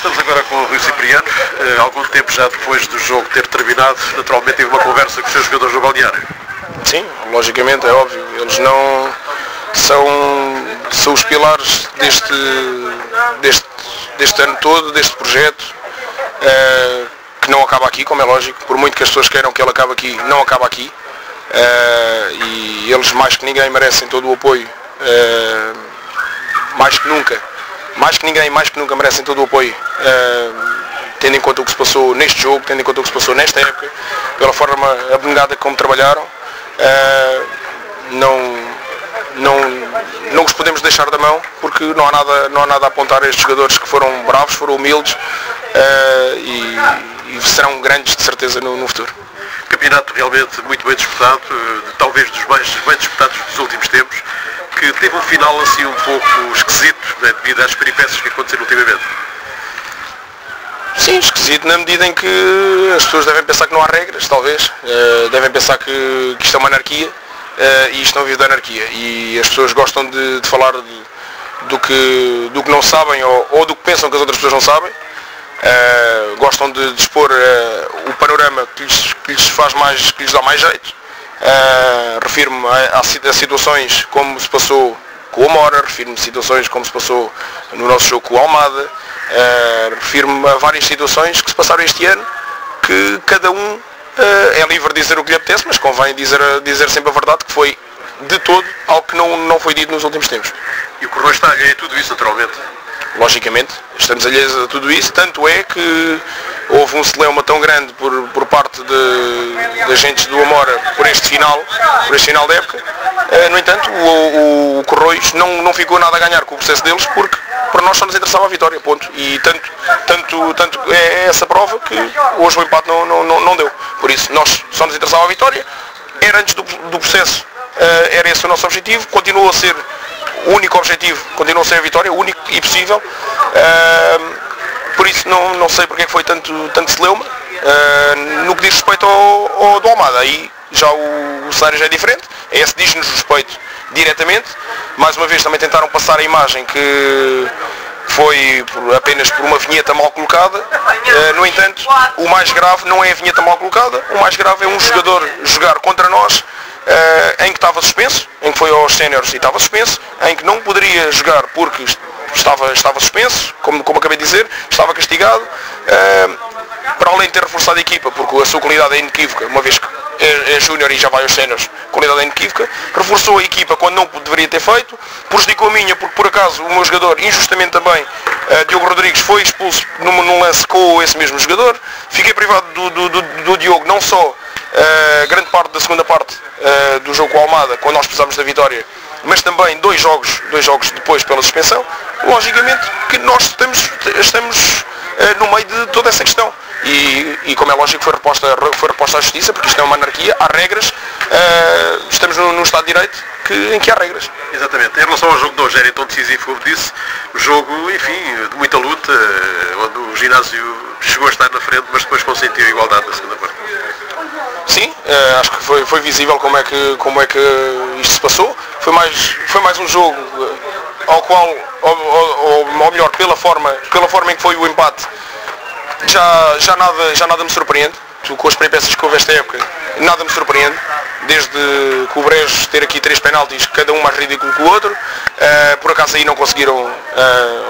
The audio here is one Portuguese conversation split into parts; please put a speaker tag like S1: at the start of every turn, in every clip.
S1: Estamos agora com o Rui Cipriano. Algum tempo já depois do jogo ter terminado, naturalmente teve uma conversa com os seus jogadores do balneário.
S2: Sim, logicamente, é óbvio. Eles não são os pilares deste ano todo, deste projeto, que não acaba aqui, como é lógico. Por muito que as pessoas queiram que ele acabe aqui, não acaba aqui. E eles mais que ninguém merecem todo o apoio, mais que ninguém merecem todo o apoio, tendo em conta o que se passou neste jogo, tendo em conta o que se passou nesta época, pela forma abnegada como trabalharam. Não os podemos deixar da mão, porque não há nada a apontar a estes jogadores que foram bravos, foram humildes, e serão grandes de certeza no futuro.
S1: Campeonato realmente muito bem disputado, talvez dos mais bem disputados dos últimos tempos, que teve um final assim um pouco esquisito, né, devido às peripécias que aconteceram ultimamente.
S2: Sim, esquisito na medida em que as pessoas devem pensar que não há regras, talvez. Devem pensar que isto é uma anarquia, e isto não vive da anarquia. E as pessoas gostam de falar do que não sabem ou do que pensam que as outras pessoas não sabem. Gostam de expor o panorama que lhes dá mais jeito. Refiro-me a situações como se passou com o Amora, refiro-me a situações como se passou no nosso jogo com o Almada, refiro-me a várias situações que se passaram este ano, que cada um é livre de dizer o que lhe apetece, mas convém dizer sempre a verdade, que foi de todo algo que não foi dito nos últimos tempos.
S1: E o Correio está alheio a tudo isso, naturalmente.
S2: Logicamente, estamos alheios a tudo isso, tanto é que houve um celeuma tão grande por parte de agentes do Amora por este final da época. No entanto, o Correios não ficou nada a ganhar com o processo deles, porque para nós só nos interessava a vitória, ponto. E tanto é essa prova que hoje o empate não deu. Por isso, nós só nos interessava a vitória, era antes do processo, era esse o nosso objetivo, continua a ser o único objetivo, continua a ser a vitória, o único e possível. Por isso não sei porque é que foi tanto celeuma. No que diz respeito ao do Almada, aí já o cenário já é diferente, esse diz-nos respeito diretamente. Mais uma vez também tentaram passar a imagem que foi apenas por uma vinheta mal colocada. No entanto, o mais grave não é a vinheta mal colocada, o mais grave é um jogador jogar contra nós, em que estava suspenso, em que foi aos séniores e estava suspenso, em que não poderia jogar porque estava suspenso, como acabei de dizer, estava castigado, para além de ter reforçado a equipa, porque a sua qualidade é inequívoca, uma vez que é júnior e já vai aos séniores, qualidade é inequívoca, reforçou a equipa quando não deveria ter feito, prejudicou a minha, porque por acaso o meu jogador, injustamente também, Diogo Rodrigues, foi expulso num lance com esse mesmo jogador. Fiquei privado do Diogo, não só grande parte da segunda parte do jogo com o Almada, quando nós precisámos da vitória, mas também dois jogos depois pela suspensão. Logicamente que nós estamos no meio de toda essa questão. E como é lógico, foi reposta à justiça, porque isto é uma anarquia, há regras, estamos num Estado de Direito em que há regras.
S1: Exatamente. Em relação ao jogo de hoje, era tão decisivo, como disse, o jogo, enfim, de muita luta, onde o ginásio chegou a estar na frente, mas depois consentiu a igualdade na segunda parte.
S2: Sim, acho que foi visível como é que isto se passou. Foi mais um jogo ao qual, ou melhor, pela forma em que foi o empate, já nada me surpreende. Com as peripécias que houve esta época, nada me surpreende, desde que o Brejo ter aqui 3 penaltis, cada um mais ridículo que o outro. Por acaso aí não conseguiram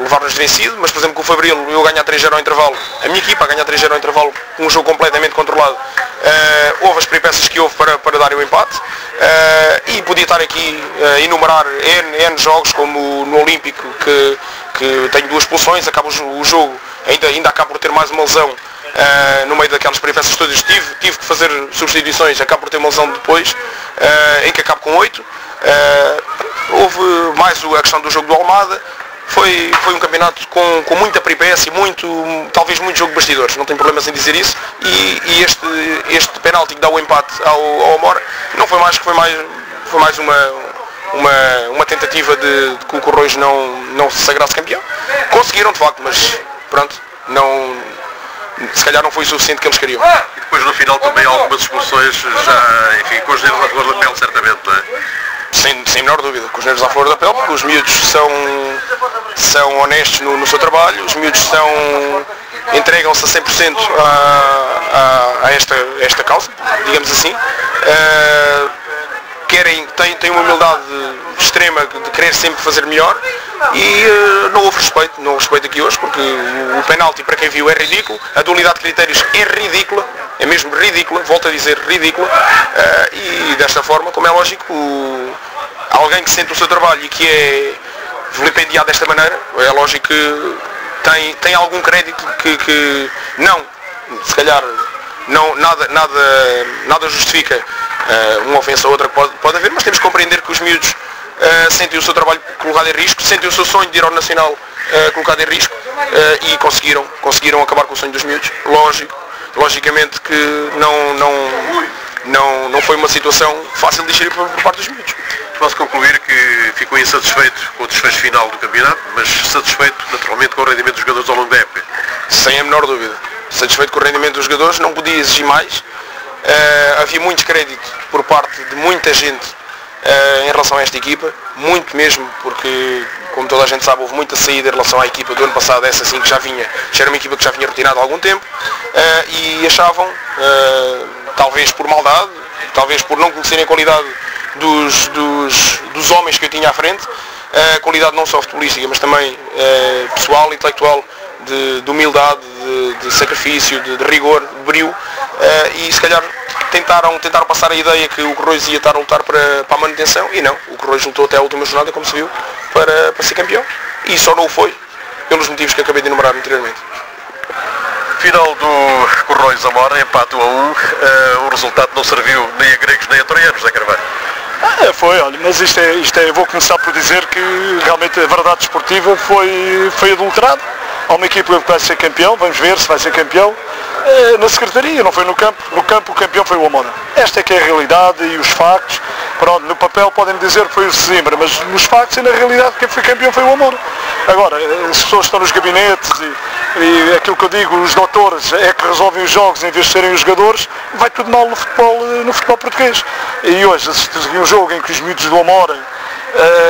S2: levar-nos de vencido, mas por exemplo com o Fabril, eu ganhar 3-0 ao intervalo, a minha equipa a ganhar 3-0 ao intervalo, um jogo completamente controlado, houve as peripécias que houve para darem o empate, e podia estar aqui a enumerar N jogos, como no Olímpico, que tem 2 expulsões, acaba o jogo, ainda acaba por ter mais uma lesão. No meio daquelas peripécias todas tive que fazer substituições, acabo por ter uma lesão depois, em que acabo com 8. Houve mais a questão do jogo do Almada. Foi um campeonato com muita peripécia, talvez muito jogo de bastidores, não tenho problemas em dizer isso, e este penalti que dá o empate ao Amora não foi mais que foi mais uma tentativa de que o Correios não se sagrasse campeão. Conseguiram de facto, mas pronto, se calhar não foi o suficiente que eles queriam.
S1: E depois no final também algumas expulsões, já, enfim, com os dedos na cor da pele, certamente, não é?
S2: Sem menor dúvida, com os nervos à flor da pele, porque os miúdos são honestos no seu trabalho, os miúdos entregam-se a 100% a esta causa, digamos assim. Têm uma humildade extrema de querer sempre fazer melhor e não houve respeito aqui hoje, porque o penalti, para quem viu, é ridículo, a dualidade de critérios é ridícula, é mesmo ridícula, volto a dizer ridícula, e desta forma, como é lógico, alguém que sente o seu trabalho e que é vilipendiado desta maneira, é lógico que tem algum crédito que não, se calhar não, nada justifica uma ofensa ou outra que pode haver, mas temos que compreender que os miúdos sentem o seu trabalho colocado em risco, sentem o seu sonho de ir ao Nacional colocado em risco, e conseguiram acabar com o sonho dos miúdos. Logicamente que não foi uma situação fácil de gerir por parte dos miúdos.
S1: Posso concluir que ficou insatisfeito com o desfecho final do campeonato, mas satisfeito naturalmente com o rendimento dos jogadores ao longo da época.
S2: Sem a menor dúvida. Satisfeito com o rendimento dos jogadores, não podia exigir mais. Havia muito descrédito por parte de muita gente em relação a esta equipa, muito mesmo, porque, como toda a gente sabe, houve muita saída em relação à equipa do ano passado, essa sim que já era uma equipa que já vinha rotinada há algum tempo, e achavam, talvez por maldade, talvez por não conhecerem a qualidade dos homens que eu tinha à frente, a qualidade não só futebolística, mas também pessoal, intelectual, de humildade, de sacrifício, de rigor, de brio, e se calhar tentaram passar a ideia que o Correios ia estar a lutar para a manutenção, e não, o Correios lutou até a última jornada, como se viu, para ser campeão, e só não o foi pelos motivos que acabei de enumerar anteriormente.
S1: Final do Correios Amora, empate 1-1, o resultado não serviu nem a gregos nem a troianos, Zé Carvalho.
S3: Foi, olha, mas isto é, vou começar por dizer que realmente a verdade desportiva foi adulterada. Há uma equipa que vai ser campeão, vamos ver se vai ser campeão, na secretaria, não foi no campo. No campo o campeão foi o Amora. Esta é que é a realidade e os factos. Pronto, no papel podem dizer que foi o Sesimbra, mas nos factos e na realidade quem foi campeão foi o Amora. Agora, as pessoas estão nos gabinetes e aquilo que eu digo, os doutores é que resolvem os jogos em vez de serem os jogadores, vai tudo mal no futebol português. E hoje assisti um jogo em que os miúdos do Amora,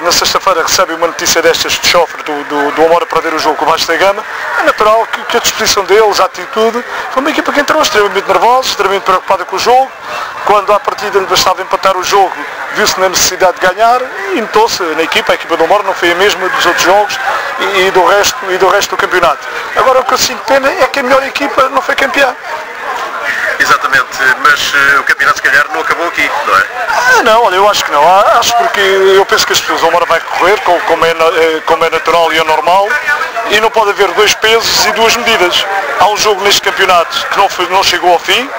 S3: na sexta-feira, recebem uma notícia destas de chofre do Amora perder o jogo com o Vasco da Gama. É natural que a disposição deles, a atitude, foi uma equipa que entrou extremamente nervosa, extremamente preocupada com o jogo. Quando à partida lhe bastava empatar o jogo, viu-se na necessidade de ganhar e notou-se na equipa, a equipa do Amora não foi a mesma dos outros jogos e do resto do campeonato. Agora o que eu sinto pena é que a melhor equipa não foi campeã.
S1: Exatamente, mas o campeonato se calhar não acabou aqui, não é?
S3: Não, olha, eu acho que não. Acho porque eu penso que as pessoas, o Amora vai correr, como é natural e é normal, e não pode haver dois pesos e duas medidas. Há um jogo neste campeonato que não chegou ao fim,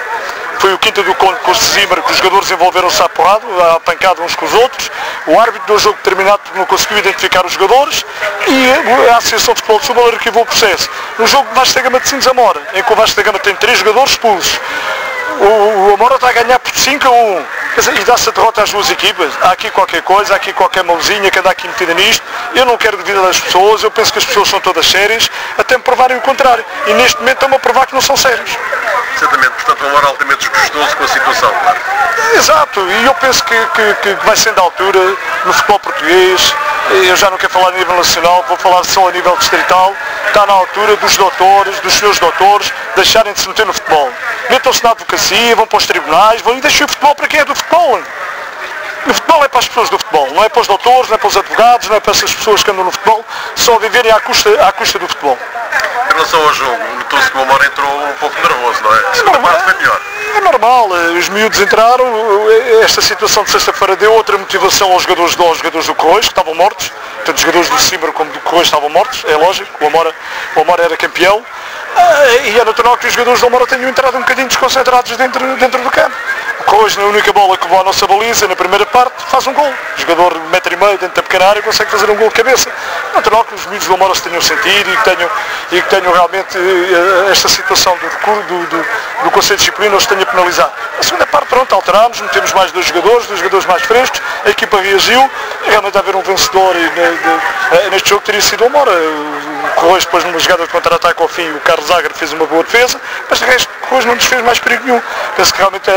S3: foi o Quinta do Conde com o Sesimbra, que os jogadores envolveram-se à porrada, à pancada uns com os outros. O árbitro deu o jogo terminado porque não conseguiu identificar os jogadores e a Associação de Futebol de Setúbal arquivou o processo. No jogo de Vasco da Gama de Sines Amora, em que o Vasco da Gama tem 3 jogadores expulsos, o Amora está a ganhar por 5-1. Quer dizer, e dá-se a derrota às duas equipas. Há aqui qualquer coisa, há aqui qualquer mãozinha que anda aqui metida nisto. Eu não quero duvidar das pessoas, eu penso que as pessoas são todas sérias, até me provarem o contrário. E neste momento estão-me a provar que não são sérios.
S1: Exatamente, portanto, um Amora altamente desgostoso com a situação.
S3: Exato, e eu penso que vai sendo a altura no futebol português. Eu já não quero falar a nível nacional, vou falar só a nível distrital. Está na altura dos doutores, dos senhores doutores, deixarem de se meter no futebol. Metam-se na advocacia, vão para os tribunais, vão e deixem o futebol para quem é do futebol. O futebol é para as pessoas do futebol, não é para os doutores, não é para os advogados, não é para essas pessoas que andam no futebol, só viverem à custa do futebol.
S1: Em relação ao jogo, notou-se que o Amora entrou um pouco nervoso, não é? A segunda parte foi melhor.
S3: É normal, os miúdos entraram, esta situação de sexta-feira deu outra motivação aos jogadores do Correios, que estavam mortos, tanto os jogadores do Sesimbra como do Correios estavam mortos, é lógico, o Amora era campeão, e é natural que os jogadores do Amora tenham entrado um bocadinho desconcentrados dentro do campo. O Correios, na única bola que levou à nossa baliza, na primeira parte, faz um gol. O jogador de 1,5 m dentro da pequena área consegue fazer um gol de cabeça. É natural que os miúdos do Amora se tenham sentido e que tenham realmente esta situação do Conselho de Disciplina os tenha penalizado. Na segunda parte, pronto, alterámos, metemos mais dois jogadores mais frescos, a equipa reagiu, realmente haver um vencedor neste jogo teria sido o Amora. Corroios depois numa jogada de contra-ataque ao fim, o Carlos Agra fez uma boa defesa, mas de resto Corroios não nos fez mais perigo nenhum. Penso que realmente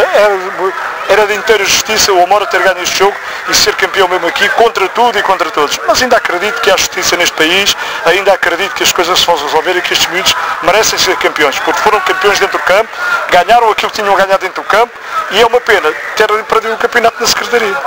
S3: era de inteira justiça o Amora ter ganho este jogo e ser campeão mesmo aqui, contra tudo e contra todos. Mas ainda acredito que há justiça neste país, ainda acredito que as coisas se vão resolver e que estes miúdos merecem ser campeões, porque foram campeões dentro do campo, ganharam aquilo que tinham ganhado dentro do campo e é uma pena ter perdido o campeonato na Secretaria.